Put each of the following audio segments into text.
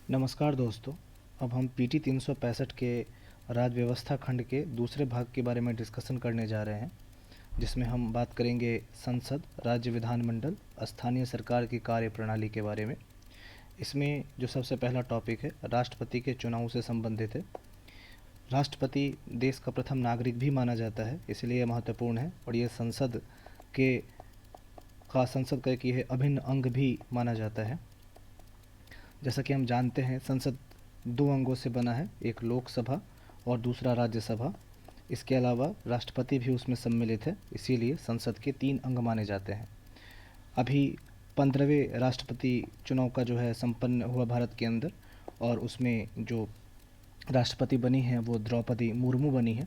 नमस्कार दोस्तों। अब हम पीटी 365 के राज्य व्यवस्था खंड के दूसरे भाग के बारे में डिस्कशन करने जा रहे हैं, जिसमें हम बात करेंगे संसद, राज्य विधानमंडल, स्थानीय सरकार की कार्य प्रणाली के बारे में। इसमें जो सबसे पहला टॉपिक है राष्ट्रपति के चुनाव से संबंधित है। राष्ट्रपति देश का प्रथम नागरिक भी माना जाता है, इसलिए यह महत्वपूर्ण है और ये संसद का एक ये अभिन्न अंग भी माना जाता है। जैसा कि हम जानते हैं संसद दो अंगों से बना है, एक लोकसभा और दूसरा राज्यसभा। इसके अलावा राष्ट्रपति भी उसमें सम्मिलित है, इसीलिए संसद के 3 अंग माने जाते हैं। अभी 15वें राष्ट्रपति चुनाव का जो है संपन्न हुआ भारत के अंदर, और उसमें जो राष्ट्रपति बनी है वो द्रौपदी मुर्मू बनी है।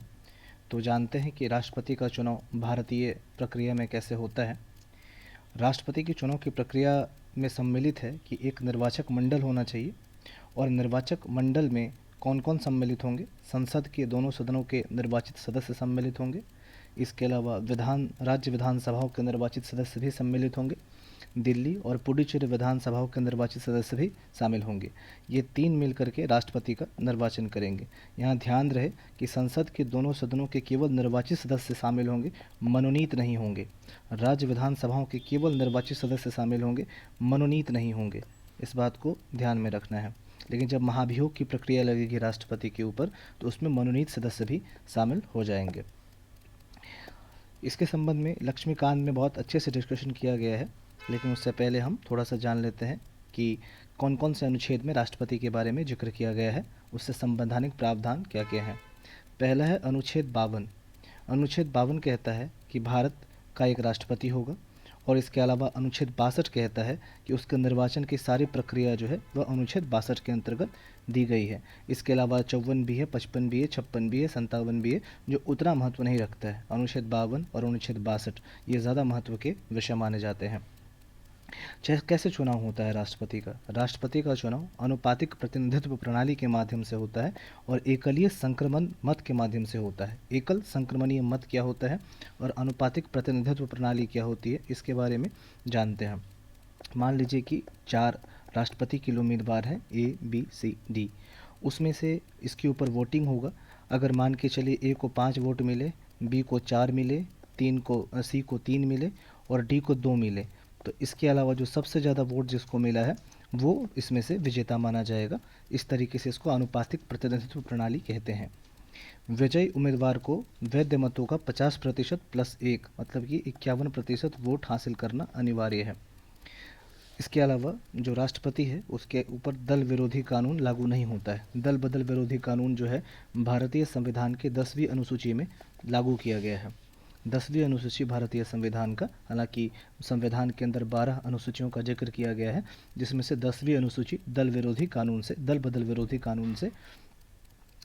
तो जानते हैं कि राष्ट्रपति का चुनाव भारतीय प्रक्रिया में कैसे होता है। राष्ट्रपति के चुनाव की प्रक्रिया में सम्मिलित है कि एक निर्वाचक मंडल होना चाहिए, और निर्वाचक मंडल में कौन कौन सम्मिलित होंगे। संसद के दोनों सदनों के निर्वाचित सदस्य सम्मिलित होंगे। इसके अलावा राज्य विधानसभाओं के निर्वाचित सदस्य भी सम्मिलित होंगे। दिल्ली और पुडुचेरी विधानसभाओं के निर्वाचित सदस्य भी शामिल होंगे। ये 3 मिलकर के राष्ट्रपति का निर्वाचन करेंगे। यहाँ ध्यान रहे कि संसद के दोनों सदनों के केवल निर्वाचित सदस्य शामिल होंगे, मनोनीत नहीं होंगे। राज्य विधानसभाओं के केवल निर्वाचित सदस्य शामिल होंगे, मनोनीत नहीं होंगे। इस बात को ध्यान में रखना है। लेकिन जब महाभियोग की प्रक्रिया लगेगी राष्ट्रपति के ऊपर, तो उसमें मनोनीत सदस्य भी शामिल हो जाएंगे। इसके संबंध में लक्ष्मीकांत में बहुत अच्छे से डिस्कशन किया गया है, लेकिन उससे पहले हम थोड़ा सा जान लेते हैं कि कौन कौन से अनुच्छेद में राष्ट्रपति के बारे में जिक्र किया गया है, उससे संवैधानिक प्रावधान क्या क्या हैं। पहला है अनुच्छेद 52। अनुच्छेद 52 कहता है कि भारत का एक राष्ट्रपति होगा, और इसके अलावा अनुच्छेद 62 कहता है कि उसके निर्वाचन की सारी प्रक्रिया जो है वह अनुच्छेद 62 के अंतर्गत दी गई है। इसके अलावा 54 भी है, 55 भी है, 56 भी है, 57 भी है, जो उतना महत्व नहीं रखता है। अनुच्छेद 52 और अनुच्छेद 62 ये ज़्यादा महत्व के विषय माने जाते हैं। कैसे चुनाव होता है राष्ट्रपति का? राष्ट्रपति का चुनाव अनुपातिक प्रतिनिधित्व प्रणाली के माध्यम से होता है और एकलीय संक्रमण मत के माध्यम से होता है। एकल संक्रमणीय मत क्या होता है और अनुपातिक प्रतिनिधित्व प्रणाली क्या होती है, इसके बारे में जानते हैं। मान लीजिए कि 4 राष्ट्रपति के लिए उम्मीदवार हैं, A, B, C, D। उसमें से इसके ऊपर वोटिंग होगा। अगर मान के चलिए A को 5 वोट मिले, B को 4 मिले, C को 3 मिले और D को 2 मिले, तो इसके अलावा जो सबसे ज़्यादा वोट जिसको मिला है वो इसमें से विजेता माना जाएगा। इस तरीके से इसको अनुपातिक प्रतिनिधित्व प्रणाली कहते हैं। विजयी उम्मीदवार को वैध मतों का 50% प्लस 1 मतलब कि 51% वोट हासिल करना अनिवार्य है। इसके अलावा जो राष्ट्रपति है उसके ऊपर दल विरोधी कानून लागू नहीं होता है। दल बदल विरोधी कानून जो है भारतीय संविधान के 10वीं अनुसूची में लागू किया गया है। 10वीं अनुसूची भारतीय संविधान का, हालांकि संविधान के अंदर 12 अनुसूचियों का जिक्र किया गया है, जिसमें से 10वीं अनुसूची दल बदल विरोधी कानून से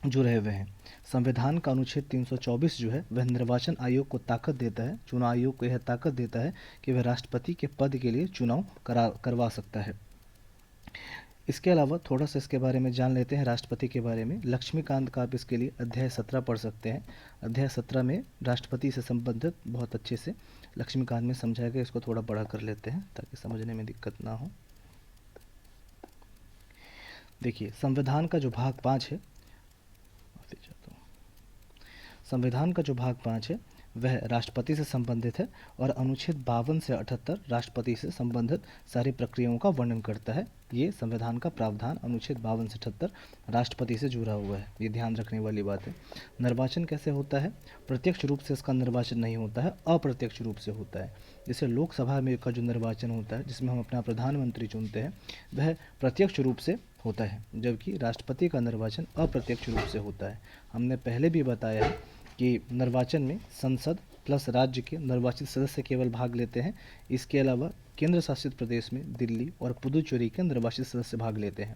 जुड़े हुए हैं। संविधान का अनुच्छेद 324 जो है वह निर्वाचन आयोग को ताकत देता है, चुनाव आयोग को यह ताकत देता है कि वह राष्ट्रपति के पद के लिए चुनाव करवा सकता है। इसके अलावा थोड़ा सा इसके बारे में जान लेते हैं राष्ट्रपति के बारे में। लक्ष्मीकांत का आप इसके लिए अध्याय 17 पढ़ सकते हैं। अध्याय 17 में राष्ट्रपति से संबंधित बहुत अच्छे से लक्ष्मीकांत में समझाया गया। इसको थोड़ा बड़ा कर लेते हैं ताकि समझने में दिक्कत ना हो। देखिए, संविधान का जो भाग 5 है, संविधान का जो भाग 5 है वह राष्ट्रपति से संबंधित है, और अनुच्छेद 52 से 78 राष्ट्रपति से संबंधित सारी प्रक्रियाओं का वर्णन करता है। ये संविधान का प्रावधान अनुच्छेद 52 से 78 राष्ट्रपति से जुड़ा हुआ है, ये ध्यान रखने वाली बात है। निर्वाचन कैसे होता है? प्रत्यक्ष रूप से इसका निर्वाचन नहीं होता है, अप्रत्यक्ष रूप से होता है। जैसे लोकसभा में का जो निर्वाचन होता है, जिसमें हम अपना प्रधानमंत्री चुनते हैं, वह प्रत्यक्ष रूप से होता है, जबकि राष्ट्रपति का निर्वाचन अप्रत्यक्ष रूप से होता है। हमने पहले भी बताया है कि निर्वाचन में संसद प्लस राज्य के निर्वाचित सदस्य केवल भाग लेते हैं। इसके अलावा केंद्र शासित प्रदेश में दिल्ली और पुडुचेरी के निर्वाचित सदस्य भाग लेते हैं।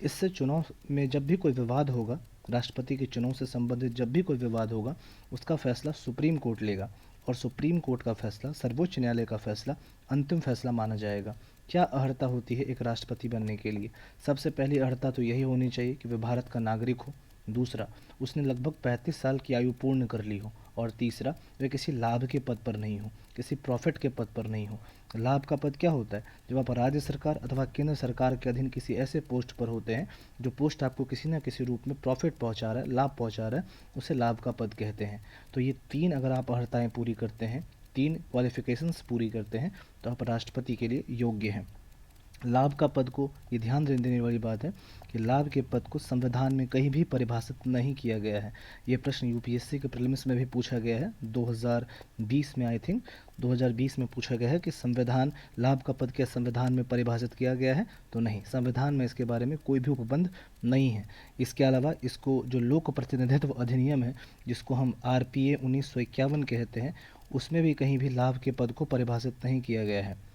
इससे चुनाव में जब भी कोई विवाद होगा, राष्ट्रपति के चुनाव से संबंधित जब भी कोई विवाद होगा, उसका फैसला सुप्रीम कोर्ट लेगा, और सुप्रीम कोर्ट का फैसला, सर्वोच्च न्यायालय का फैसला अंतिम फैसला माना जाएगा। क्या अर्हता होती है एक राष्ट्रपति बनने के लिए? सबसे पहली अर्हता तो यही होनी चाहिए कि वह भारत का नागरिक हो। दूसरा, उसने लगभग 35 साल की आयु पूर्ण कर ली हो, और तीसरा वे किसी लाभ के पद पर नहीं हो, किसी प्रॉफिट के पद पर नहीं हो। लाभ का पद क्या होता है? जब आप राज्य सरकार अथवा केंद्र सरकार के अधीन किसी ऐसे पोस्ट पर होते हैं जो पोस्ट आपको किसी न किसी रूप में प्रॉफिट पहुंचा रहा है, लाभ पहुंचा रहा है, उसे लाभ का पद कहते हैं। तो ये तीन अगर आप अर्हताएँ पूरी करते हैं, तीन क्वालिफिकेशंस पूरी करते हैं, तो आप राष्ट्रपति के लिए योग्य हैं। लाभ का पद को, ये ध्यान देने वाली बात है कि लाभ के पद को संविधान में कहीं भी परिभाषित नहीं किया गया है। ये प्रश्न यूपीएससी के प्रीलिम्स में भी पूछा गया है 2020 में, आई थिंक 2020 में पूछा गया है कि संविधान, लाभ का पद क्या संविधान में परिभाषित किया गया है? तो नहीं, संविधान में इसके बारे में कोई भी उपबंध नहीं है। इसके अलावा इसको जो लोक प्रतिनिधित्व अधिनियम है, जिसको हम आरपीए 1951 कहते हैं, उसमें भी कहीं भी लाभ के पद को परिभाषित नहीं किया गया है।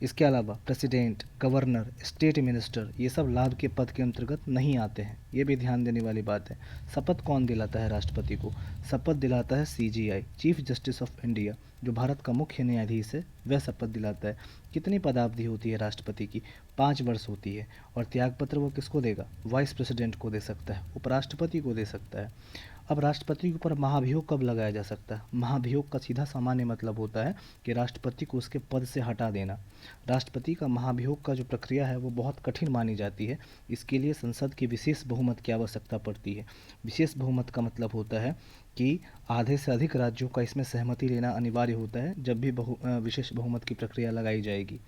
इसके अलावा प्रेसिडेंट, गवर्नर, स्टेट मिनिस्टर, ये सब लाभ के पद के अंतर्गत नहीं आते हैं। ये भी ध्यान देने वाली बात है। शपथ कौन दिलाता है राष्ट्रपति को? शपथ दिलाता है CGI, chief justice of India, जो भारत का मुख्य न्यायाधीश है, वह शपथ दिलाता है। कितनी पदावधि होती है राष्ट्रपति की? 5 वर्ष होती है। और त्यागपत्र वो किसको देगा? वाइस प्रेसिडेंट को दे सकता है, उपराष्ट्रपति को दे सकता है। अब राष्ट्रपति के ऊपर महाभियोग कब लगाया जा सकता है? महाभियोग का सीधा सामान्य मतलब होता है कि राष्ट्रपति को उसके पद से हटा देना। राष्ट्रपति का महाभियोग का जो प्रक्रिया है वो बहुत कठिन मानी जाती है। इसके लिए संसद की विशेष बहुमत की आवश्यकता पड़ती है। विशेष बहुमत का मतलब होता है कि आधे से अधिक राज्यों का इसमें सहमति लेना अनिवार्य होता है जब भी विशेष बहुमत की प्रक्रिया लगाई जाएगी।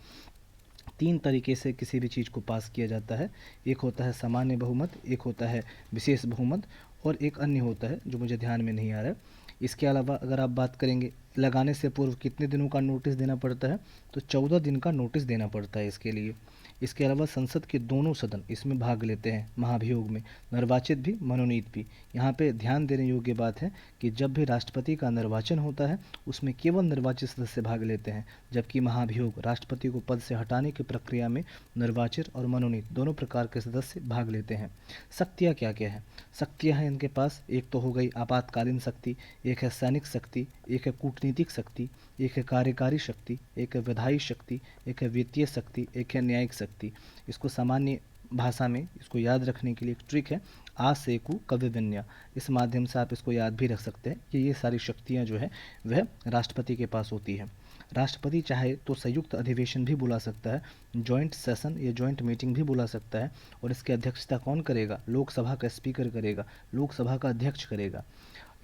3 तरीके से किसी भी चीज़ को पास किया जाता है। एक होता है सामान्य बहुमत, एक होता है विशेष बहुमत, और एक अन्य होता है जो मुझे ध्यान में नहीं आ रहा है। इसके अलावा अगर आप बात करेंगे लगाने से पूर्व कितने दिनों का नोटिस देना पड़ता है, तो 14 दिन का नोटिस देना पड़ता है इसके लिए। इसके अलावा संसद के दोनों सदन इसमें भाग लेते हैं महाभियोग में, निर्वाचित भी, मनोनीत भी। यहाँ पे ध्यान देने योग्य बात है कि जब भी राष्ट्रपति का निर्वाचन होता है उसमें केवल निर्वाचित सदस्य भाग लेते हैं, जबकि महाभियोग, राष्ट्रपति को पद से हटाने की प्रक्रिया में निर्वाचित और मनोनीत दोनों प्रकार के सदस्य भाग लेते हैं। शक्तियाँ क्या क्या है? शक्तियाँ हैं इनके पास, एक तो हो गई आपातकालीन शक्ति, एक है सैनिक शक्ति, एक है कूटनीतिक शक्ति, एक है कार्यकारी शक्ति, एक है विधायी शक्ति, एक है वित्तीय शक्ति, एक है न्यायिक शक्ति। इसको सामान्य भाषा में इसको याद रखने के लिए एक ट्रिक है, आ सेकु कवि विन्या। इस माध्यम से आप इसको याद भी रख सकते हैं कि ये सारी शक्तियाँ जो है वह राष्ट्रपति के पास होती है। राष्ट्रपति चाहे तो संयुक्त अधिवेशन भी बुला सकता है, जॉइंट सेशन या जॉइंट मीटिंग भी बुला सकता है, और इसकी अध्यक्षता कौन करेगा? लोकसभा का स्पीकर करेगा, लोकसभा का अध्यक्ष करेगा।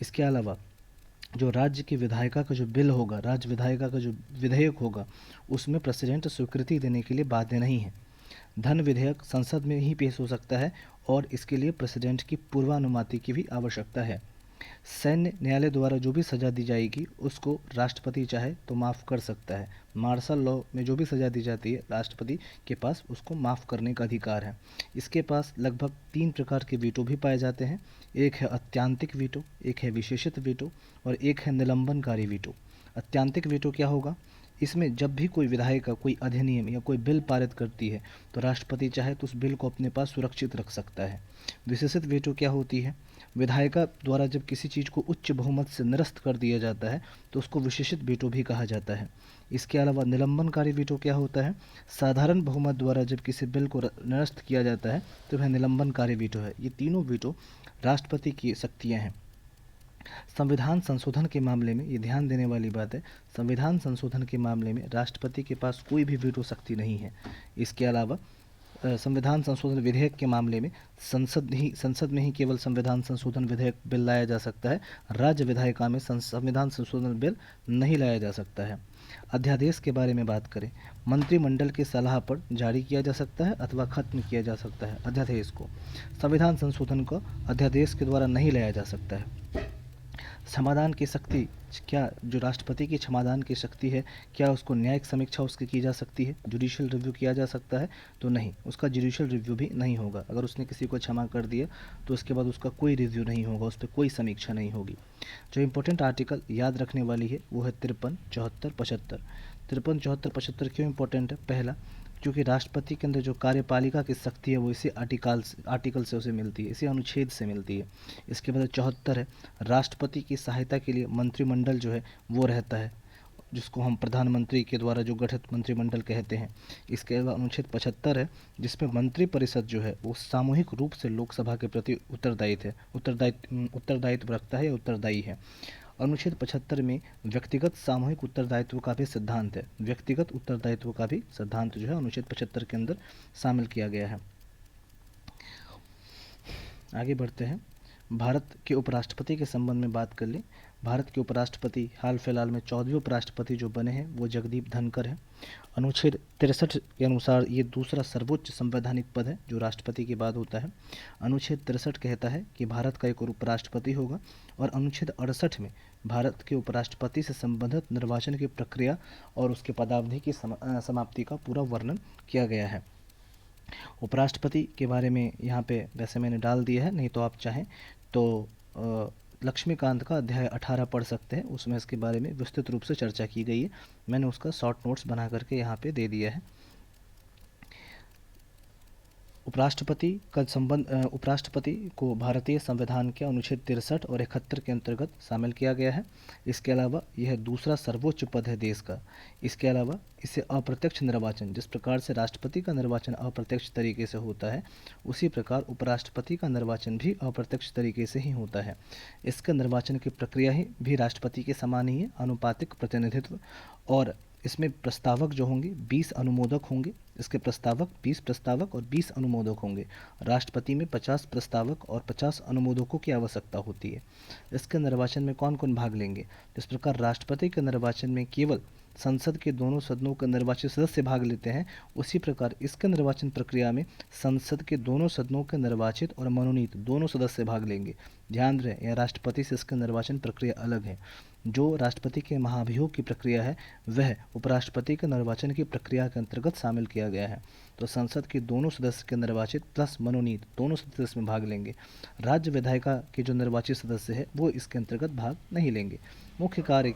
इसके अलावा जो राज्य की विधायिका का जो बिल होगा, राज्य विधायिका का जो विधेयक होगा, उसमें प्रेसिडेंट स्वीकृति देने के लिए बाध्य नहीं है। धन विधेयक संसद में ही पेश हो सकता है और इसके लिए प्रेसिडेंट की पूर्वानुमति की भी आवश्यकता है। सैन्य न्यायालय द्वारा जो भी सज़ा दी जाएगी उसको राष्ट्रपति चाहे तो माफ़ कर सकता है। मार्शल लॉ में जो भी सज़ा दी जाती है राष्ट्रपति के पास उसको माफ़ करने का अधिकार है। इसके पास लगभग 3 प्रकार के वीटो भी पाए जाते हैं। एक है अत्यांतिक वीटो, एक है विशेषित वीटो, और एक है निलंबनकारी वीटो। अत्यांतिक वीटो क्या होगा? इसमें जब भी कोई विधायिका कोई अधिनियम या कोई बिल पारित करती है तो राष्ट्रपति चाहे तो उस बिल को अपने पास सुरक्षित रख सकता है। विशेषित वीटो क्या होती है? विधायिका द्वारा जब किसी चीज़ को उच्च बहुमत से निरस्त कर दिया जाता है तो उसको विशेषित वीटो भी कहा जाता है। इसके अलावा निलंबनकारी वीटो क्या होता है? साधारण बहुमत द्वारा जब किसी बिल को निरस्त किया जाता है तो वह निलंबनकारी वीटो है। ये तीनों वीटो राष्ट्रपति की शक्तियाँ हैं। संविधान संशोधन के मामले में ये ध्यान देने वाली बात है, संविधान संशोधन के मामले में राष्ट्रपति के पास कोई भी वीटो शक्ति नहीं है। इसके अलावा संविधान संशोधन विधेयक के मामले में संसद में ही केवल संविधान संशोधन विधेयक बिल लाया जा सकता है। राज्य विधायिका में संविधान संशोधन बिल नहीं लाया जा सकता है। अध्यादेश के बारे में बात करें, मंत्रिमंडल की सलाह पर जारी किया जा सकता है अथवा खत्म किया जा सकता है अध्यादेश को। संविधान संशोधन को अध्यादेश के द्वारा नहीं लाया जा सकता है। क्षमादान की शक्ति क्या, जो राष्ट्रपति की क्षमादान की शक्ति है, क्या उसको न्यायिक समीक्षा उसकी की जा सकती है, जुडिशियल रिव्यू किया जा सकता है? तो नहीं, उसका जुडिशियल रिव्यू भी नहीं होगा। अगर उसने किसी को क्षमा कर दिया तो उसके बाद उसका कोई रिव्यू नहीं होगा, उस पर कोई समीक्षा नहीं होगी। जो इंपॉर्टेंट आर्टिकल याद रखने वाली है वो है 53, 74, 75। 53, 74, 75 क्यों इंपॉर्टेंट है? पहला, क्योंकि राष्ट्रपति के अंदर जो कार्यपालिका की शक्ति है वो इसी आर्टिकल से उसे मिलती है, इसी अनुच्छेद से मिलती है। इसके बाद 74 है, राष्ट्रपति की सहायता के लिए मंत्रिमंडल जो है वो रहता है, जिसको हम प्रधानमंत्री के द्वारा जो गठित मंत्रिमंडल कहते हैं। इसके अलावा अनुच्छेद 75 है, जिसमें मंत्रिपरिषद जो है वो सामूहिक रूप से लोकसभा के प्रति उत्तरदायित्व रखता है या उत्तरदायी है। अनुच्छेद 75 में व्यक्तिगत सामूहिक उत्तरदायित्व का भी सिद्धांत है। व्यक्तिगत उत्तरदायित्व का भी सिद्धांत जो है अनुच्छेद 75 के अंदर शामिल किया गया है। आगे बढ़ते हैं, भारत के उपराष्ट्रपति के संबंध में बात कर लें। भारत के उपराष्ट्रपति हाल फिलहाल में 14वें उपराष्ट्रपति जो बने हैं वो जगदीप धनखड़ हैं। अनुच्छेद 63 के अनुसार ये दूसरा सर्वोच्च संवैधानिक पद है जो राष्ट्रपति के बाद होता है। अनुच्छेद 63 कहता है कि भारत का एक उपराष्ट्रपति होगा और अनुच्छेद 68 में भारत के उपराष्ट्रपति से संबंधित निर्वाचन की प्रक्रिया और उसके पदावधि की समाप्ति का पूरा वर्णन किया गया है। उपराष्ट्रपति के बारे में यहाँ पे वैसे मैंने डाल दिया है, नहीं तो आप चाहें तो लक्ष्मीकांत का अध्याय 18 पढ़ सकते हैं, उसमें इसके बारे में विस्तृत रूप से चर्चा की गई है। मैंने उसका शॉर्ट नोट्स बना करके यहाँ पे दे दिया है। उपराष्ट्रपति को भारतीय संविधान के अनुच्छेद 63 और 71 के अंतर्गत शामिल किया गया है। इसके अलावा यह दूसरा सर्वोच्च पद है देश का। इसके अलावा इसे अप्रत्यक्ष निर्वाचन, जिस प्रकार से राष्ट्रपति का निर्वाचन अप्रत्यक्ष तरीके से होता है, उसी प्रकार उपराष्ट्रपति का निर्वाचन भी अप्रत्यक्ष तरीके से ही होता है। इसका निर्वाचन की प्रक्रिया ही भी राष्ट्रपति के समान ही है, अनुपातिक प्रतिनिधित्व, और इसमें प्रस्तावक जो होंगे 20 अनुमोदक होंगे। इसके प्रस्तावक 20 प्रस्तावक और 20 अनुमोदक होंगे। राष्ट्रपति में 50 प्रस्तावक और 50 अनुमोदकों की आवश्यकता होती है। इसके निर्वाचन में कौन कौन भाग लेंगे? जिस प्रकार राष्ट्रपति के निर्वाचन में केवल संसद के दोनों सदनों के निर्वाचित सदस्य भाग लेते हैं, उसी प्रकार इसके निर्वाचन प्रक्रिया में संसद के दोनों सदनों के निर्वाचित और मनोनीत दोनों सदस्य भाग लेंगे। ध्यान रहे, यह राष्ट्रपति से इसका निर्वाचन प्रक्रिया अलग है। जो राष्ट्रपति के महाभियोग की प्रक्रिया है वह उपराष्ट्रपति के निर्वाचन की प्रक्रिया के अंतर्गत शामिल किया गया है। तो संसद के दोनों सदस्य के निर्वाचित प्लस मनोनीत दोनों सदस्य इसमें भाग लेंगे। राज्य विधायिका के जो निर्वाचित सदस्य है वो इसके अंतर्गत भाग नहीं लेंगे। मुख्य कार्य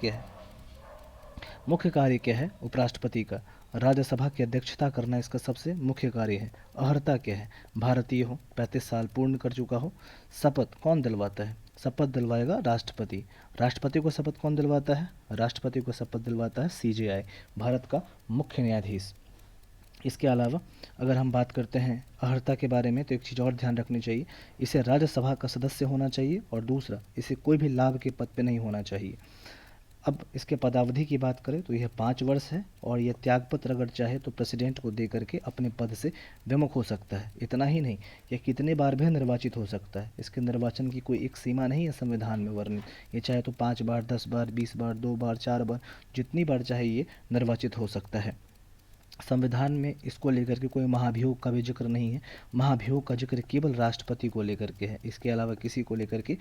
क्या है उपराष्ट्रपति का? राज्यसभा की अध्यक्षता करना इसका सबसे मुख्य कार्य है। अर्हता क्या है? भारतीय हो, 35 साल पूर्ण कर चुका हो। शपथ कौन दिलवाता है? शपथ दिलवाएगा राष्ट्रपति। राष्ट्रपति को शपथ कौन दिलवाता है? राष्ट्रपति को शपथ दिलवाता है CJI, भारत का मुख्य न्यायाधीश। इसके अलावा अगर हम बात करते हैं अर्हता के बारे में, तो एक चीज़ और ध्यान रखनी चाहिए, इसे राज्यसभा का सदस्य होना चाहिए, और दूसरा इसे कोई भी लाभ के पद पे नहीं होना चाहिए। अब इसके पदावधि की बात करें तो यह 5 वर्ष है, और यह त्यागपत्र अगर चाहे तो प्रेसिडेंट को दे करके अपने पद से विमुख हो सकता है। इतना ही नहीं, यह कितने बार भी निर्वाचित हो सकता है। इसके निर्वाचन की कोई एक सीमा नहीं है संविधान में वर्णित। ये चाहे तो 5 बार, 10 बार, 20 बार, 2 बार, 4 बार, जितनी बार चाहे ये निर्वाचित हो सकता है। संविधान में इसको लेकर के कोई महाभियोग का भी जिक्र नहीं है। महाभियोग का जिक्र केवल राष्ट्रपति को लेकर के है, इसके अलावा किसी को लेकर के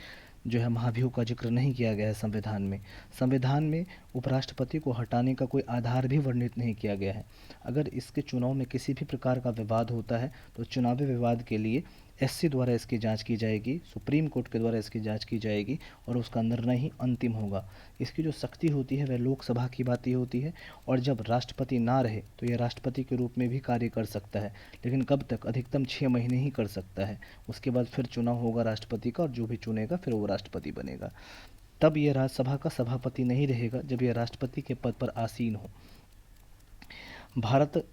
जो है महाभियोग का जिक्र नहीं किया गया है संविधान में। संविधान में उपराष्ट्रपति को हटाने का कोई आधार भी वर्णित नहीं किया गया है। अगर इसके चुनाव में किसी भी प्रकार का विवाद होता है तो चुनावी विवाद के लिए SC द्वारा इसकी जांच की जाएगी, सुप्रीम कोर्ट के द्वारा इसकी जांच की जाएगी, और उसका निर्णय ही अंतिम होगा। इसकी जो शक्ति होती है वह लोकसभा की बात ही होती है, और जब राष्ट्रपति ना रहे तो यह राष्ट्रपति के रूप में भी कार्य कर सकता है, लेकिन कब तक? अधिकतम 6 महीने ही कर सकता है। उसके बाद फिर चुनाव होगा राष्ट्रपति का, और जो भी चुनेगा फिर वो राष्ट्रपति बनेगा। तब यह राज्यसभा का सभापति नहीं रहेगा जब यह राष्ट्रपति के पद पर आसीन हो। भारत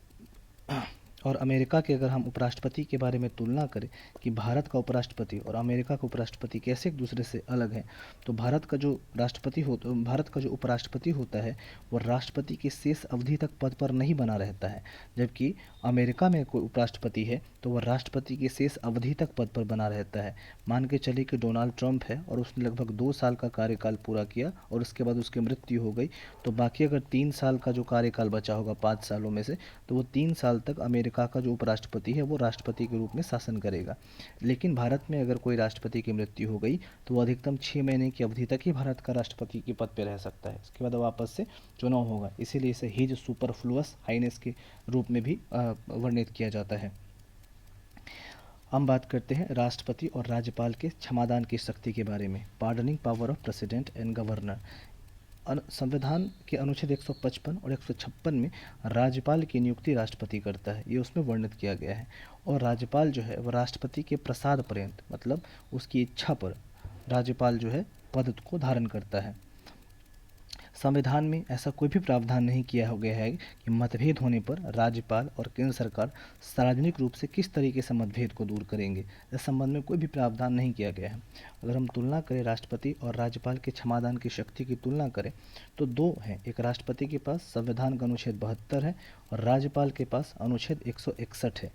और अमेरिका के अगर हम उपराष्ट्रपति के बारे में तुलना करें कि भारत का उपराष्ट्रपति और अमेरिका का उपराष्ट्रपति कैसे एक दूसरे से अलग हैं, तो भारत का जो उपराष्ट्रपति होता है वो राष्ट्रपति की शेष अवधि तक पद पर नहीं बना रहता है, जबकि अमेरिका में कोई उपराष्ट्रपति है तो वह राष्ट्रपति की शेष अवधि तक पद पर बना रहता है। मान के चलिए कि डोनाल्ड ट्रंप है और उसने लगभग 2 साल का कार्यकाल पूरा किया और उसके बाद उसकी मृत्यु हो गई, तो बाकी अगर 3 साल का जो कार्यकाल बचा होगा 5 सालों में से, तो वो 3 साल तक अमेरिका का जो उपराष्ट्रपति है वो राष्ट्रपति के रूप में शासन करेगा। लेकिन भारत में अगर कोई राष्ट्रपति की मृत्यु हो गई तो वो अधिकतम 6 महीने की अवधि तक ही भारत का राष्ट्रपति के पद पर रह सकता है। इसके बाद वापस से चुनाव होगा, इसीलिए इसे हिज सुपरफ्लुअस हाइनेस के रूप में भी वर्णित किया जाता है। हम बात करते हैं राष्ट्रपति और राज्यपाल के क्षमादान की शक्ति के बारे में। Pardoning power of president and governor. संविधान के अनुच्छेद 155 और 156 में राज्यपाल की नियुक्ति राष्ट्रपति करता है, ये उसमें वर्णित किया गया है। और राज्यपाल जो है वह राष्ट्रपति के प्रसाद पर्यंत, मतलब उसकी इच्छा पर राज्यपाल जो है पद को धारण करता है। संविधान में ऐसा कोई भी प्रावधान नहीं किया हो गया है कि मतभेद होने पर राज्यपाल और केंद्र सरकार सार्वजनिक रूप से किस तरीके से मतभेद को दूर करेंगे। इस संबंध में कोई भी प्रावधान नहीं किया गया है। अगर हम तुलना करें राष्ट्रपति और राज्यपाल के क्षमादान की शक्ति की तुलना करें तो दो हैं। एक राष्ट्रपति के पास संविधान का अनुच्छेद 72 है और राज्यपाल के पास अनुच्छेद 161 है।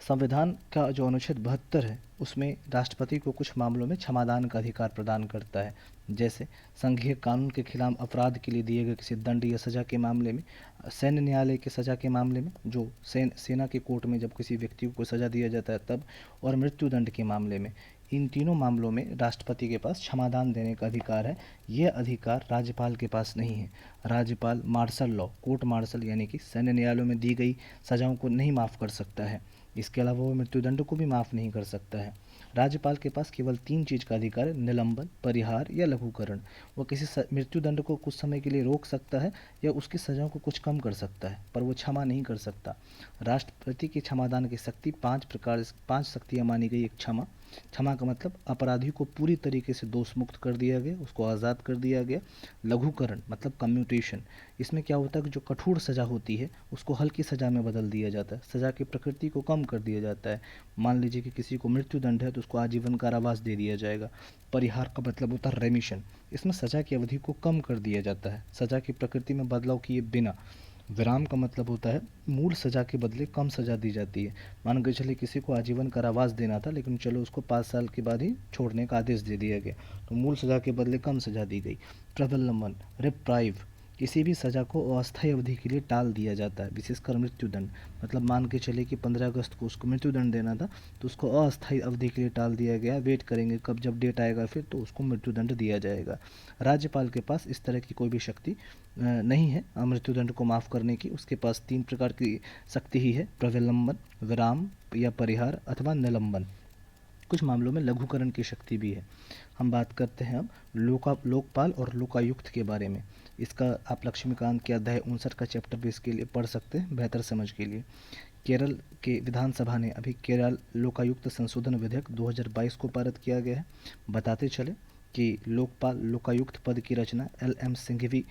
संविधान का जो अनुच्छेद 72 है उसमें राष्ट्रपति को कुछ मामलों में क्षमादान का अधिकार प्रदान करता है, जैसे संघीय कानून के खिलाफ अपराध के लिए दिए गए किसी दंड या सजा के मामले में, सैन्य न्यायालय की सजा के मामले में जो सेना के कोर्ट में जब किसी व्यक्ति को सजा दिया जाता है तब, और मृत्यु दंड के मामले में। इन तीनों मामलों में राष्ट्रपति के पास क्षमादान देने का अधिकार है। यह अधिकार राज्यपाल के पास नहीं है। राज्यपाल मार्शल लॉ, कोर्ट मार्शल यानी कि सैन्य न्यायालयों में दी गई सजाओं को नहीं माफ़ कर सकता है। इसके अलावा वो मृत्युदंड को भी माफ़ नहीं कर सकता है। राज्यपाल के पास केवल 3 चीज़ का अधिकार है: निलंबन, परिहार या लघुकरण। वो किसी मृत्युदंड को कुछ समय के लिए रोक सकता है या उसकी सजाओं को कुछ कम कर सकता है, पर वो क्षमा नहीं कर सकता। राष्ट्रपति की क्षमादान की शक्ति 5 शक्तियाँ मानी गई। एक क्षमा का मतलब अपराधी को पूरी तरीके से दोष मुक्त कर दिया गया, उसको आज़ाद कर दिया गया। लघुकरण मतलब कम्यूटेशन, इसमें क्या होता है कि जो कठोर सज़ा होती है उसको हल्की सज़ा में बदल दिया जाता है, सज़ा की प्रकृति को कम कर दिया जाता है। मान लीजिए कि किसी को मृत्युदंड है तो उसको आजीवन कारावास दे दिया जाएगा। परिहार का मतलब होता है रेमिशन, इसमें सज़ा की अवधि को कम कर दिया जाता है, सज़ा की प्रकृति में बदलाव किए बिना। विराम का मतलब होता है मूल सज़ा के बदले कम सज़ा दी जाती है। मान के चलिए किसी को आजीवन कारावास देना था लेकिन चलो उसको 5 साल के बाद ही छोड़ने का आदेश दे दिया गया, तो मूल सज़ा के बदले कम सज़ा दी गई। प्रबलंबन, रिप्राइव, किसी भी सज़ा को अस्थायी अवधि के लिए टाल दिया जाता है, विशेषकर मृत्युदंड। मतलब मान के चले कि 15 अगस्त को उसको मृत्युदंड देना था तो उसको अस्थायी अवधि के लिए टाल दिया गया, वेट करेंगे कब जब डेट आएगा फिर तो उसको मृत्युदंड दिया जाएगा। राज्यपाल के पास इस तरह की कोई भी शक्ति नहीं है मृत्युदंड को माफ़ करने की। उसके पास 3 प्रकार की शक्ति ही है: प्रलंबन, विराम या परिहार अथवा निलंबन। कुछ मामलों में लघुकरण की शक्ति भी है। हम बात करते हैं अब लोकपाल और लोकायुक्त के बारे में। इसका आप लक्ष्मीकांत के अध्याय 59 का चैप्टर भी इसके लिए पढ़ सकते हैं बेहतर समझ के लिए। केरल के विधानसभा ने अभी केरल लोकायुक्त संशोधन विधेयक 2022 को पारित किया गया है। बताते चले कि लोकपाल लोकायुक्त पद की रचना LM सिंघवी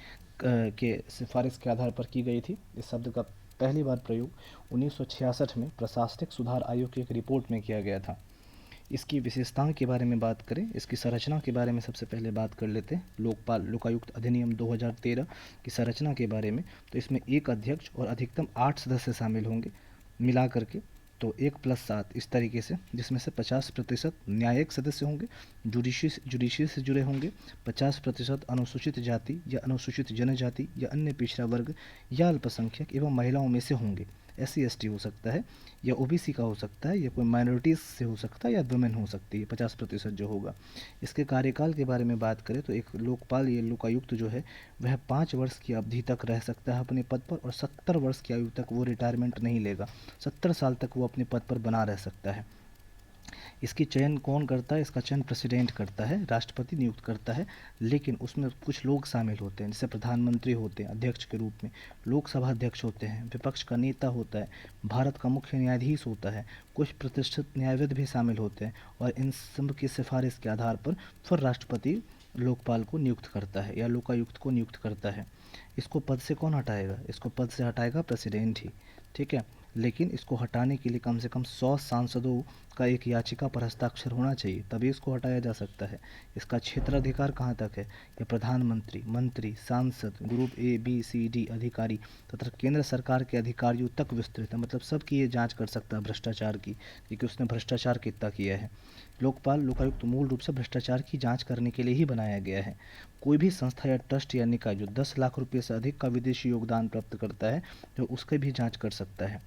के सिफारिश के आधार पर की गई थी। इस शब्द का पहली बार प्रयोग 1966 में प्रशासनिक सुधार आयोग की एक रिपोर्ट में किया गया था। इसकी विशेषताओं के बारे में बात करें, इसकी संरचना के बारे में सबसे पहले बात कर लेते हैं। लोकपाल लोकायुक्त अधिनियम 2013 की संरचना के बारे में, तो इसमें एक अध्यक्ष और अधिकतम 8 सदस्य शामिल होंगे मिला करके, तो 1+7 इस तरीके से, जिसमें से 50% न्यायिक सदस्य होंगे, जुडिशरी से जुड़े होंगे, 50% अनुसूचित जाति या अनुसूचित जनजाति या अन्य पिछड़ा वर्ग या अल्पसंख्यक एवं महिलाओं में से होंगे। SC/ST हो सकता है या OBC का हो सकता है या कोई माइनॉरिटीज़ से हो सकता है या वुमेन हो सकती है। 50% जो होगा। इसके कार्यकाल के बारे में बात करें तो एक लोकपाल या लोकायुक्त जो है वह 5 वर्ष की अवधि तक रह सकता है अपने पद पर, और 70 वर्ष की आयु तक वो रिटायरमेंट नहीं लेगा। 70 साल तक वो अपने पद पर बना रह सकता है। इसकी चयन कौन करता है? इसका चयन प्रेसिडेंट करता है, राष्ट्रपति नियुक्त करता है, लेकिन उसमें कुछ लोग शामिल होते हैं, जैसे प्रधानमंत्री होते हैं अध्यक्ष के रूप में, लोकसभा अध्यक्ष होते हैं, विपक्ष का नेता होता है, भारत का मुख्य न्यायाधीश होता है, कुछ प्रतिष्ठित न्यायविद भी शामिल होते हैं, और इन सब की सिफारिश के आधार पर फिर राष्ट्रपति लोकपाल को नियुक्त करता है या लोकायुक्त को नियुक्त करता है। इसको पद से कौन हटाएगा? इसको पद से हटाएगा प्रेसिडेंट ही, ठीक है। लेकिन इसको हटाने के लिए कम से कम 100 सांसदों का एक याचिका पर हस्ताक्षर होना चाहिए, तभी इसको हटाया जा सकता है। इसका क्षेत्राधिकार कहाँ तक है? यह प्रधानमंत्री, मंत्री, सांसद, group A, B, C, D अधिकारी तथा केंद्र सरकार के अधिकारियों तक विस्तृत है। मतलब सबकी ये जांच कर सकता है भ्रष्टाचार की, क्योंकि उसने भ्रष्टाचार कितना किया है। लोकपाल लोकायुक्त मूल रूप से भ्रष्टाचार की जांच करने के लिए ही बनाया गया है। कोई भी संस्था या ट्रस्ट या निकाय जो 10 लाख रुपये से अधिक का विदेशी योगदान प्राप्त करता है तो उसकी भी जांच कर सकता है।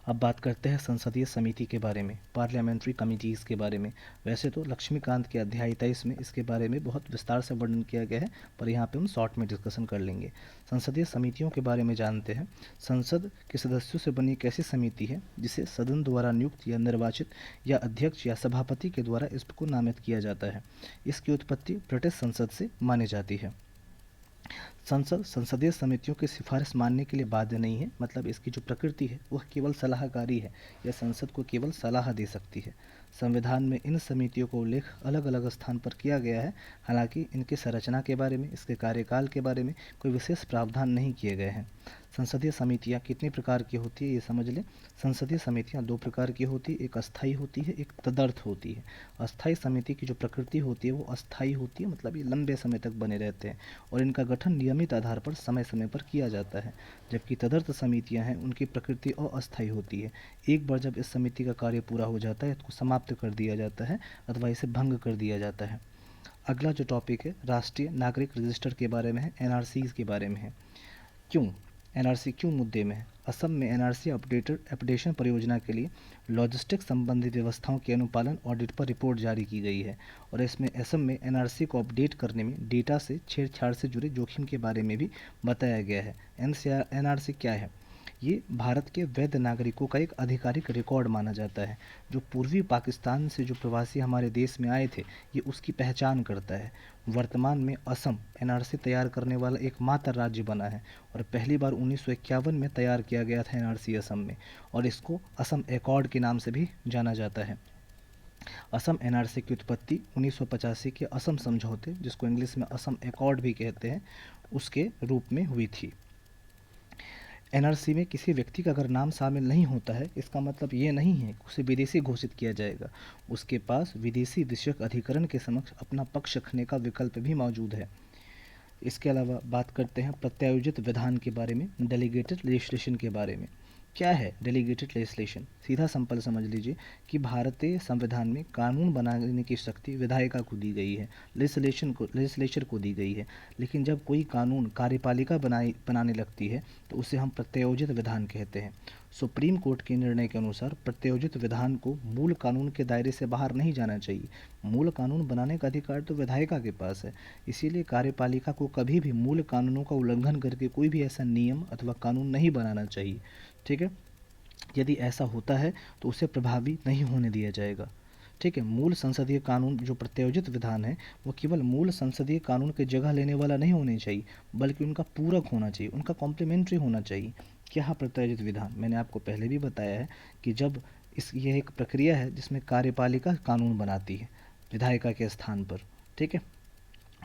अब बात करते हैं संसदीय समिति के बारे में, पार्लियामेंट्री कमिटीज़ के बारे में। वैसे तो लक्ष्मीकांत के अध्याय 23 में इसके बारे में बहुत विस्तार से वर्णन किया गया है, पर यहाँ पे हम शॉर्ट में डिस्कशन कर लेंगे। संसदीय समितियों के बारे में जानते हैं। संसद के सदस्यों से बनी एक ऐसी समिति है जिसे सदन द्वारा नियुक्त या निर्वाचित या अध्यक्ष या सभापति के द्वारा इसको नामित किया जाता है। इसकी उत्पत्ति ब्रिटिश संसद से मानी जाती है। संसद संसदीय समितियों की सिफारिश मानने के लिए बाध्य नहीं है, मतलब इसकी जो प्रकृति है वह केवल सलाहकारी है, यह संसद को केवल सलाह दे सकती है। संविधान में इन समितियों का उल्लेख अलग अलग स्थान पर किया गया है, हालांकि इनकी संरचना के बारे में, इसके कार्यकाल के बारे में कोई विशेष प्रावधान नहीं किए गए हैं। संसदीय समितियां कितने प्रकार की होती है ये समझ लें। संसदीय समितियां दो प्रकार की होती है, एक अस्थायी होती है, एक तदर्थ होती है। अस्थायी समिति की जो प्रकृति होती है वो अस्थायी होती है, मतलब ये लंबे समय तक बने रहते हैं और इनका गठन नियमित आधार पर समय समय पर किया जाता है। जबकि तदर्थ समितियां हैं उनकी प्रकृति अस्थायी होती है। एक बार जब इस समिति का कार्य पूरा हो जाता है तो समाप्त कर दिया जाता है अथवा इसे भंग कर दिया जाता है। अगला जो टॉपिक है राष्ट्रीय नागरिक रजिस्टर के बारे में है, एनआरसी के बारे में है। क्यों एनआरसी क्यों मुद्दे में है? असम में एनआरसी अपडेशन परियोजना के लिए लॉजिस्टिक्स संबंधी व्यवस्थाओं के अनुपालन ऑडिट पर रिपोर्ट जारी की गई है और इसमें असम में एनआरसी को अपडेट करने में डेटा से छेड़छाड़ से जुड़े जोखिम के बारे में भी बताया गया है। एनआरसी क्या है? ये भारत के वैध नागरिकों का एक आधिकारिक रिकॉर्ड माना जाता है। जो पूर्वी पाकिस्तान से जो प्रवासी हमारे देश में आए थे ये उसकी पहचान करता है। वर्तमान में असम एनआरसी तैयार करने वाला एकमात्र राज्य बना है और पहली बार 1951 में तैयार किया गया था एनआरसी असम में, और इसको असम एकॉर्ड के नाम से भी जाना जाता है। असम एनआरसी की उत्पत्ति 1985 के असम समझौते, जिसको इंग्लिश में असम एकॉर्ड भी कहते हैं, उसके रूप में हुई थी। एनआरसी में किसी व्यक्ति का अगर नाम शामिल नहीं होता है इसका मतलब ये नहीं है कि उसे विदेशी घोषित किया जाएगा। उसके पास विदेशी विषयक अधिकरण के समक्ष अपना पक्ष रखने का विकल्प भी मौजूद है। इसके अलावा बात करते हैं प्रत्यायोजित विधान के बारे में, डेलीगेटेड लेजिस्लेशन के बारे में। क्या है डेलीगेटेड लेजिस्लेशन? सीधा सिंपल समझ लीजिए कि भारतीय संविधान में कानून बनाने की शक्ति विधायिका को दी गई है, लेजिस्लेचर को दी गई है, लेकिन जब कोई कानून कार्यपालिका बनाने लगती है तो उसे हम प्रत्यायोजित विधान कहते हैं। सुप्रीम कोर्ट के निर्णय के अनुसार प्रत्यायोजित विधान को मूल कानून के दायरे से बाहर नहीं जाना चाहिए। मूल कानून बनाने का अधिकार तो विधायिका के पास है, इसीलिए कार्यपालिका को कभी भी मूल कानूनों का उल्लंघन करके कोई भी ऐसा नियम अथवा कानून नहीं बनाना चाहिए। ठीक है, यदि ऐसा होता है तो उसे प्रभावी नहीं होने दिया जाएगा। ठीक है, मूल संसदीय कानून जो प्रत्यायोजित विधान है वो केवल मूल संसदीय कानून की जगह लेने वाला नहीं होना चाहिए, बल्कि उनका पूरक होना चाहिए, उनका कॉम्प्लीमेंट्री होना चाहिए। क्या प्रत्यायोजित विधान? मैंने आपको पहले भी बताया है कि जब यह एक प्रक्रिया है जिसमें कार्यपालिका कानून बनाती है विधायिका के स्थान पर। ठीक है,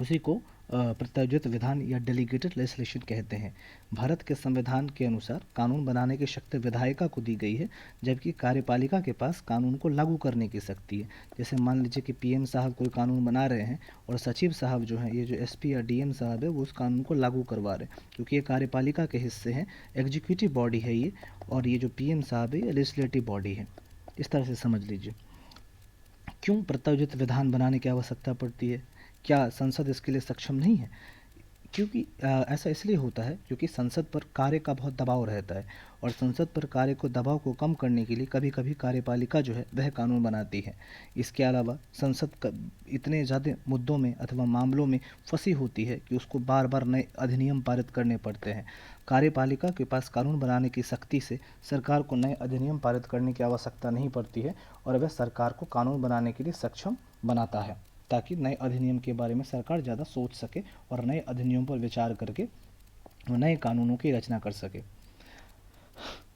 उसी को प्रत्यायोजित विधान या डेलीगेटेड लेजिस्लेशन कहते हैं। भारत के संविधान के अनुसार कानून बनाने की शक्ति विधायिका को दी गई है, जबकि कार्यपालिका के पास कानून को लागू करने की शक्ति है। जैसे मान लीजिए कि पीएम साहब कोई कानून बना रहे हैं और सचिव साहब जो हैं, ये जो एसपी या डीएम साहब है, वो उस कानून को लागू करवा रहे हैं, क्योंकि ये कार्यपालिका के हिस्से हैं, एग्जीक्यूटिव बॉडी है ये, और ये जो पीएम साहब है ये लेजिस्लेटिव बॉडी है। इस तरह से समझ लीजिए। क्यों प्रत्यायोजित विधान बनाने की आवश्यकता पड़ती है? क्या संसद इसके लिए सक्षम नहीं है? क्योंकि ऐसा इसलिए होता है क्योंकि संसद पर कार्य का बहुत दबाव रहता है और संसद पर कार्य को दबाव को कम करने के लिए कभी कभी कार्यपालिका जो है वह कानून बनाती है। इसके अलावा संसद इतने ज़्यादा मुद्दों में अथवा मामलों में फंसी होती है कि उसको बार बार नए अधिनियम पारित करने पड़ते हैं। कार्यपालिका के पास कानून बनाने की शक्ति से सरकार को नए अधिनियम पारित करने की आवश्यकता नहीं पड़ती है और वह सरकार को कानून बनाने के लिए सक्षम बनाता है, ताकि नए अधिनियम के बारे में सरकार ज़्यादा सोच सके और नए अधिनियम पर विचार करके नए कानूनों की रचना कर सके।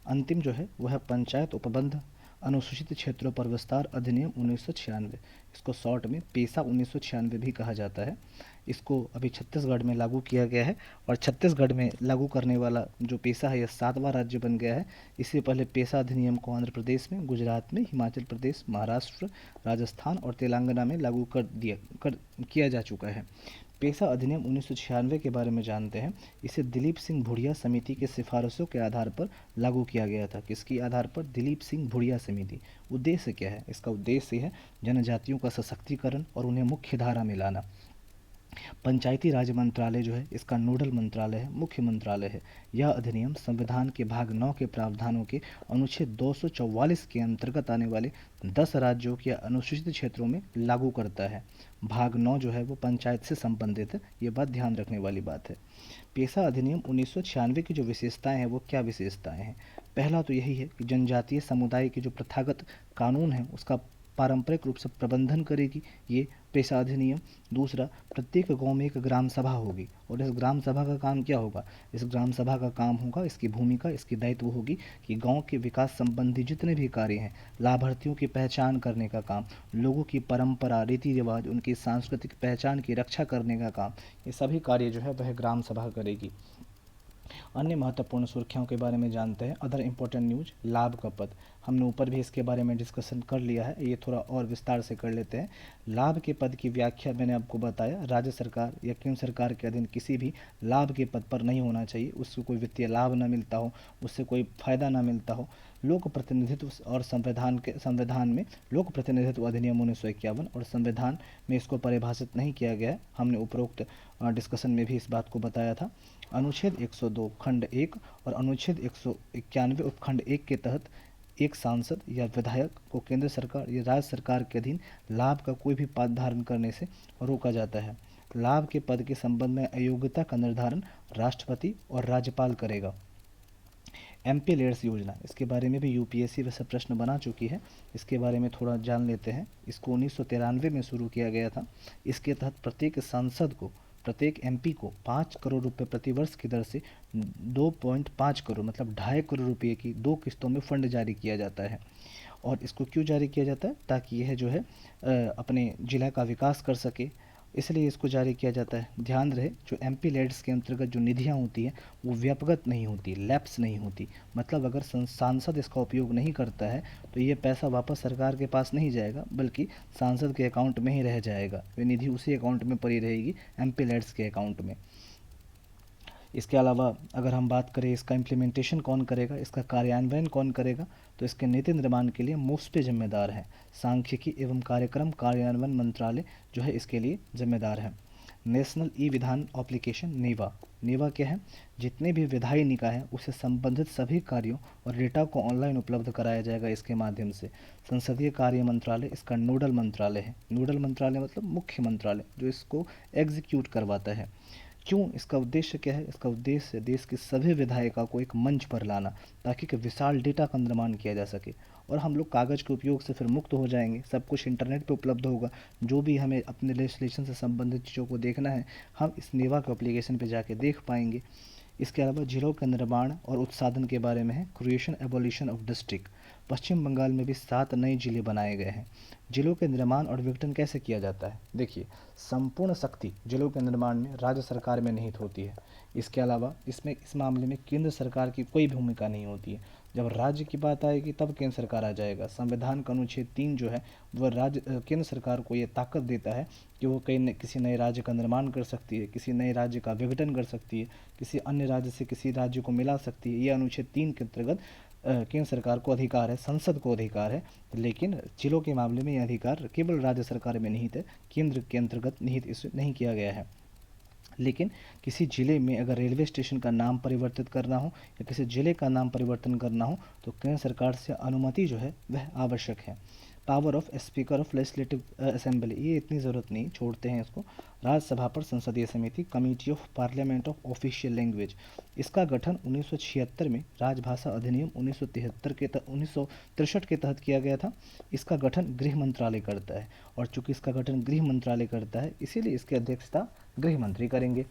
अंतिम जो है वह पंचायत उपबंध अनुसूचित क्षेत्रों पर विस्तार अधिनियम 1996, इसको शॉर्ट में पेसा 1996 भी कहा जाता है। इसको अभी छत्तीसगढ़ में लागू किया गया है और छत्तीसगढ़ में लागू करने वाला जो पेसा है यह 7वां राज्य बन गया है। इससे पहले पेसा अधिनियम को आंध्र प्रदेश में, गुजरात में, हिमाचल प्रदेश, महाराष्ट्र, राजस्थान और तेलंगाना में लागू किया जा चुका है। पेसा अधिनियम 1996 के बारे में जानते हैं। इसे दिलीप सिंह भुड़िया समिति के सिफारिशों के आधार पर लागू किया गया था। किसके आधार पर? दिलीप सिंह भुड़िया समिति। उद्देश्य क्या है इसका? उद्देश्य है जनजातियों का सशक्तिकरण और उन्हें मुख्य धारा में लाना। पंचायती राज मंत्रालय जो है इसका नोडल मंत्रालय है, मुख्य मंत्रालय है। यह अधिनियम संविधान के भाग 9 के प्रावधानों के अनुच्छेद 244 के अंतर्गत आने वाले 10 राज्यों के अनुसूचित क्षेत्रों में लागू करता है। भाग 9 जो है वो पंचायत से संबंधित है, ये बात ध्यान रखने वाली बात है। पेसा अधिनियम 1996 की जो विशेषताएं हैं वो क्या विशेषताएं हैं? पहला तो यही है कि जनजातीय समुदाय के जो प्रथागत कानून है उसका पारंपरिक रूप से प्रबंधन करेगी। ये पेशा अधिनियम। दूसरा, प्रत्येक गांव में एक ग्राम सभा होगी, और इस ग्राम सभा का काम क्या होगा? इस ग्राम सभा का काम होगा, इसकी भूमिका, इसकी दायित्व होगी कि गांव के विकास संबंधी जितने भी कार्य हैं, लाभार्थियों की पहचान करने का काम, लोगों की परंपरा, रीति रिवाज, उनकी सांस्कृतिक पहचान की रक्षा करने का काम, ये सभी कार्य जो है वह ग्राम सभा करेगी। अन्य महत्वपूर्ण सुर्खियों के बारे में जानते हैं। अदर इम्पोर्टेंट न्यूज, लाभ का पद, हमने ऊपर भी इसके बारे में डिस्कशन कर लिया है, ये थोड़ा और विस्तार से कर लेते हैं। लाभ के पद की व्याख्या मैंने आपको बताया, राज्य सरकार या केंद्र सरकार के अधीन किसी भी लाभ के पद पर नहीं होना चाहिए, उसको कोई वित्तीय लाभ न मिलता हो, उससे कोई फायदा न मिलता हो। लोक प्रतिनिधित्व और संविधान में लोक प्रतिनिधित्व अधिनियम 1951 और संविधान में इसको परिभाषित नहीं किया गया है, हमने उपरोक्त डिस्कशन में भी इस बात को बताया था। अनुच्छेद 102 खंड 1 और अनुच्छेद 191 उपखंड 1 के तहत एक सांसद या विधायक को केंद्र सरकार या राज्य सरकार के अधीन लाभ का कोई भी पद धारण करने से रोका जाता है। लाभ के पद के संबंध में अयोग्यता का निर्धारण राष्ट्रपति और राज्यपाल करेगा। एमपी लेड्स योजना, इसके बारे में भी यूपीएससी वैसे प्रश्न बना चुकी है, इसके बारे में थोड़ा जान लेते हैं। इसको 1993 में शुरू किया गया था। इसके तहत प्रत्येक सांसद को, प्रत्येक एमपी को 5 करोड़ रुपए प्रति वर्ष की दर से 2.5 करोड़ मतलब 2.5 करोड़ रुपए की 2 किस्तों में फंड जारी किया जाता है। और इसको क्यों जारी किया जाता है? ताकि यह जो है अपने जिला का विकास कर सके, इसलिए इसको जारी किया जाता है। ध्यान रहे, जो एमपी लेड्स के अंतर्गत जो निधियाँ होती हैं वो व्यपगत नहीं होती, लैप्स नहीं होती, मतलब अगर सांसद इसका उपयोग नहीं करता है तो ये पैसा वापस सरकार के पास नहीं जाएगा, बल्कि सांसद के अकाउंट में ही रह जाएगा, वे निधि उसी अकाउंट में पड़ी रहेगी, एमपी लेड्स के अकाउंट में। इसके अलावा अगर हम बात करें इसका इम्प्लीमेंटेशन कौन करेगा, इसका कार्यान्वयन कौन करेगा, तो इसके नीति निर्माण के लिए मुफ्त जिम्मेदार है सांख्यिकी एवं कार्यक्रम कार्यान्वयन मंत्रालय जो है इसके लिए जिम्मेदार है। नेशनल ई विधान एप्लीकेशन नेवा, नेवा क्या है? जितने भी विधायी निकाय हैं उससे संबंधित सभी कार्यों और डेटा को ऑनलाइन उपलब्ध कराया जाएगा इसके माध्यम से। संसदीय कार्य मंत्रालय इसका नोडल मंत्रालय है। नोडल मंत्रालय मतलब मुख्य मंत्रालय जो इसको एग्जीक्यूट करवाता है। क्यों? इसका उद्देश्य क्या है? इसका उद्देश्य देश के सभी विधायिका को एक मंच पर लाना, ताकि एक विशाल डेटा का निर्माण किया जा सके और हम लोग कागज़ के उपयोग से फिर मुक्त हो जाएंगे। सब कुछ इंटरनेट पे उपलब्ध होगा, जो भी हमें अपने लेजिस्लेशन से संबंधित चीज़ों को देखना है हम इस नेवा के एप्लीकेशन पे जाके देख पाएंगे। इसके अलावा जिलों के निर्माण और उत्साधन के बारे में है, क्रिएशन एबोलिशन ऑफ डिस्ट्रिक्ट। पश्चिम बंगाल में भी 7 नए जिले बनाए गए हैं। जिलों के निर्माण और विघटन कैसे किया जाता है? देखिए, संपूर्ण शक्ति जिलों के निर्माण में राज्य सरकार में निहित होती है। इसके अलावा इस मामले में केंद्र सरकार की कोई भूमिका नहीं होती है। जब राज्य की बात आएगी तब केंद्र सरकार आ जाएगा। संविधान का अनुच्छेद 3 जो है वह केंद्र सरकार को ये ताकत देता है कि वो किसी नए राज्य का निर्माण कर सकती है, किसी नए राज्य का विघटन कर सकती है, किसी अन्य राज्य से किसी राज्य को मिला सकती है। ये अनुच्छेद 3 के अंतर्गत केंद्र सरकार को अधिकार है, संसद को अधिकार है, लेकिन जिलों के मामले में यह अधिकार केवल राज्य सरकार में निहित है, केंद्र के अंतर्गत निहित इसे नहीं किया गया है। लेकिन किसी ज़िले में अगर रेलवे स्टेशन का नाम परिवर्तित करना हो या किसी ज़िले का नाम परिवर्तन करना हो तो केंद्र सरकार से अनुमति जो है वह आवश्यक है। Power of speaker of legislative assembly, ये इतनी ज़रूरत नहीं, छोड़ते हैं इसको। राज्यसभा पर संसदीय समिति, committee of parliament of official language, इसका गठन 1976 में राजभाषा अधिनियम 1963 के तहत किया गया था। इसका गठन गृह मंत्रालय करता है और चूंकि इसका गठन गृह मंत्रालय करता है इसीलिए इसकी अध्यक्षता गृह मंत्री करेंगे।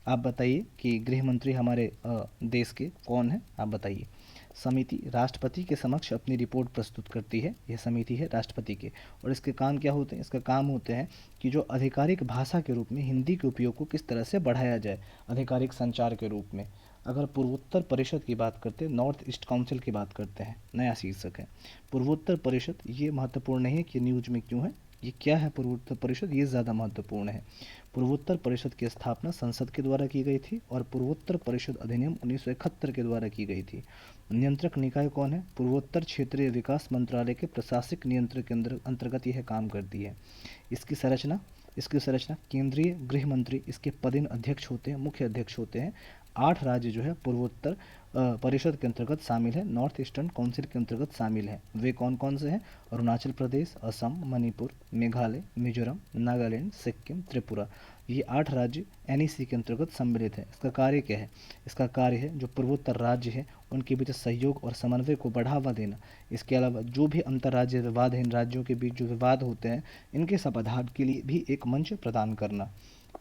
आप बताइए कि गृह मंत्री हमारे देश के कौन है, आप बताइए। समिति राष्ट्रपति के समक्ष अपनी रिपोर्ट प्रस्तुत करती है, यह समिति है राष्ट्रपति के, और इसके काम क्या होते हैं? इसका काम होते हैं कि जो आधिकारिक भाषा के रूप में हिंदी के उपयोग को किस तरह से बढ़ाया जाए आधिकारिक संचार के रूप में। अगर पूर्वोत्तर परिषद की बात करते हैं, नॉर्थ ईस्ट काउंसिल की बात करते हैं, नया शीर्षक है पूर्वोत्तर परिषद। ये महत्वपूर्ण नहीं है कि न्यूज में क्यों है, ये क्या है पूर्वोत्तर परिषद, ये ज़्यादा महत्वपूर्ण है। पूर्वोत्तर परिषद की स्थापना संसद के द्वारा की गई थी और पूर्वोत्तर परिषद अधिनियम 1971 के द्वारा की गई थी। नियंत्रक निकाय कौन है? पूर्वोत्तर क्षेत्रीय विकास मंत्रालय के प्रशासनिक नियंत्रण के अंतर्गत यह काम करती है। इसकी संरचना केंद्रीय गृह मंत्री इसके पदेन अध्यक्ष होते हैं, मुख्य अध्यक्ष होते हैं। 8 राज्य जो है पूर्वोत्तर परिषद के अंतर्गत शामिल है, नॉर्थ ईस्टर्न काउंसिल के अंतर्गत शामिल है। वे कौन कौन से हैं? अरुणाचल प्रदेश, असम, मणिपुर, मेघालय, मिजोरम, नागालैंड, सिक्किम, त्रिपुरा। ये 8 राज्य एनईसी के अंतर्गत सम्मिलित है। इसका कार्य क्या है? इसका कार्य है जो पूर्वोत्तर राज्य है उनके बीच सहयोग और समन्वय को बढ़ावा देना। इसके अलावा जो भी अंतर्राज्यीय विवाद है, इन राज्यों के बीच जो विवाद होते हैं, इनके समाधान के लिए भी एक मंच प्रदान करना।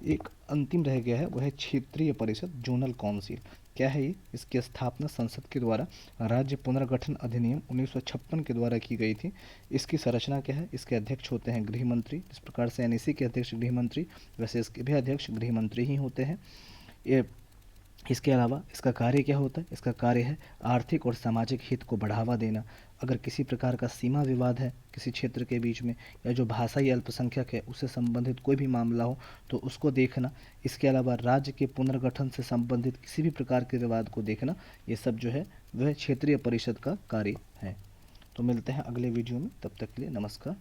एक अंतिम रह गया है, वह है क्षेत्रीय परिषद, जोनल काउंसिल। क्या है ये? इसकी स्थापना संसद के द्वारा राज्य पुनर्गठन अधिनियम 1956 के द्वारा की गई थी। इसकी संरचना क्या है? इसके अध्यक्ष होते हैं गृह मंत्री। जिस प्रकार से एनईसी के अध्यक्ष गृह मंत्री, वैसे इसके भी अध्यक्ष गृह मंत्री ही होते हैं। ये इसके अलावा इसका कार्य क्या होता है? इसका कार्य है आर्थिक और सामाजिक हित को बढ़ावा देना। अगर किसी प्रकार का सीमा विवाद है किसी क्षेत्र के बीच में, या जो भाषाई अल्पसंख्यक है उससे संबंधित कोई भी मामला हो तो उसको देखना। इसके अलावा राज्य के पुनर्गठन से संबंधित किसी भी प्रकार के विवाद को देखना। ये सब जो है वह क्षेत्रीय परिषद का कार्य है। तो मिलते हैं अगले वीडियो में, तब तक के लिए नमस्कार।